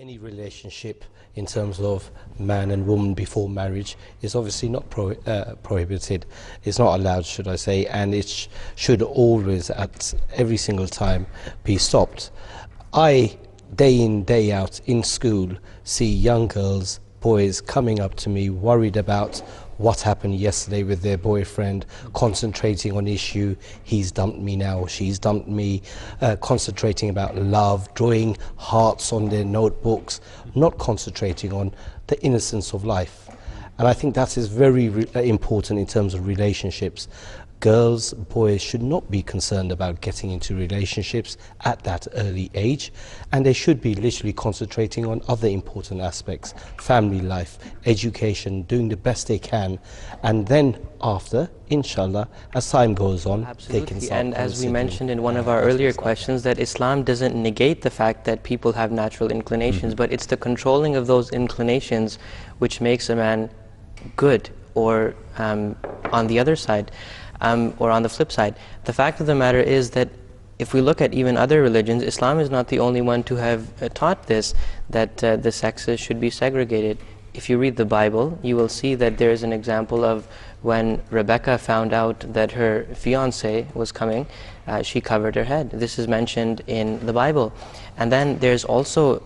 Any relationship in terms of man and woman before marriage is obviously not prohibited. It's not allowed, should I say, and it should always, at every single time, be stopped. I, day in, day out in school, see young girls, boys coming up to me worried about what happened yesterday with their boyfriend, concentrating on issue, he's dumped me now, she's dumped me, concentrating about love, drawing hearts on their notebooks, not concentrating on the innocence of life. And I think that is very important in terms of relationships. Girls, boys should not be concerned about getting into relationships at that early age, and they should be literally concentrating on other important aspects: family life, education, doing the best they can, and then after, inshallah, as time goes on, Absolutely. They can start. And as we mentioned in one of our earlier questions, that Islam doesn't negate the fact that people have natural inclinations, but it's the controlling of those inclinations which makes a man good, or on the other side. Or on the flip side, the fact of the matter is that if we look at even other religions, Islam is not the only one to have taught this, that the sexes should be segregated. If you read the Bible, you will see that there is an example of when Rebecca found out that her fiance was coming, she covered her head. This is mentioned in the Bible. And then there's also,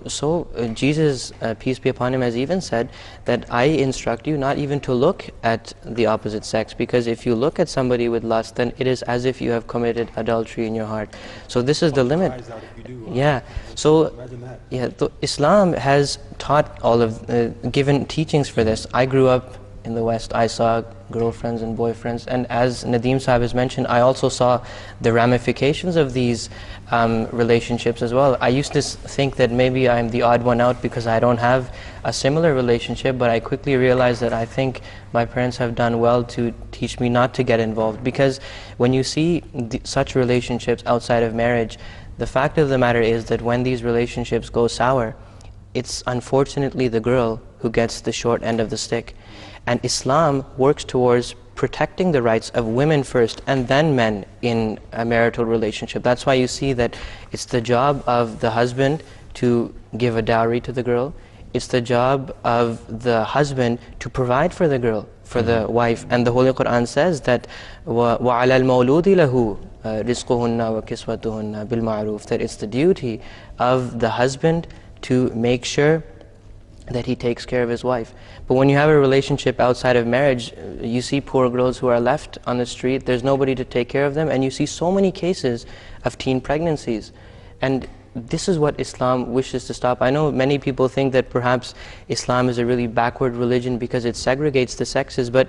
Jesus, peace be upon him, has even said that I instruct you not even to look at the opposite sex, because if you look at somebody with lust, then it is as if you have committed adultery in your heart. So this is the limit. Yeah. So Islam has taught all of, given teachings for this. I grew up in the West, I saw girlfriends and boyfriends, and as Nadeem Sahib has mentioned, I also saw the ramifications of these relationships as well. I used to think that maybe I'm the odd one out because I don't have a similar relationship, but I quickly realized that I think my parents have done well to teach me not to get involved, because when you see such relationships outside of marriage, the fact of the matter is that when these relationships go sour, it's unfortunately the girl who gets the short end of the stick. And Islam works towards protecting the rights of women first and then men in a marital relationship. That's why you see that it's the job of the husband to give a dowry to the girl. It's the job of the husband to provide for the girl, for the wife. And the Holy Quran says that وَعَلَى الْمَوْلُودِ لَهُ رِزْقُهُنَّ وَكِسْوَتُهُنَّ بِالْمَعْرُوفِ, that it's the duty of the husband to make sure that he takes care of his wife. But when you have a relationship outside of marriage, you see poor girls who are left on the street, there's nobody to take care of them, and you see so many cases of teen pregnancies. And this is what Islam wishes to stop. I know many people think that perhaps Islam is a really backward religion because it segregates the sexes, but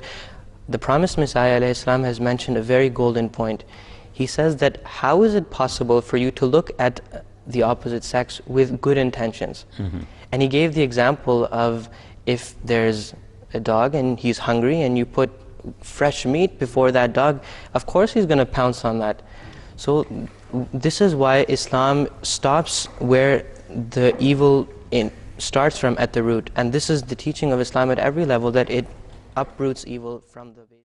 the promised Messiah ﷺ has mentioned a very golden point. He says that how is it possible for you to look at the opposite sex with good intentions? And he gave the example of if there's a dog and he's hungry and you put fresh meat before that dog, of course he's going to pounce on that. So this is why Islam stops where the evil starts from, at the root. And this is the teaching of Islam at every level, that it uproots evil from the base.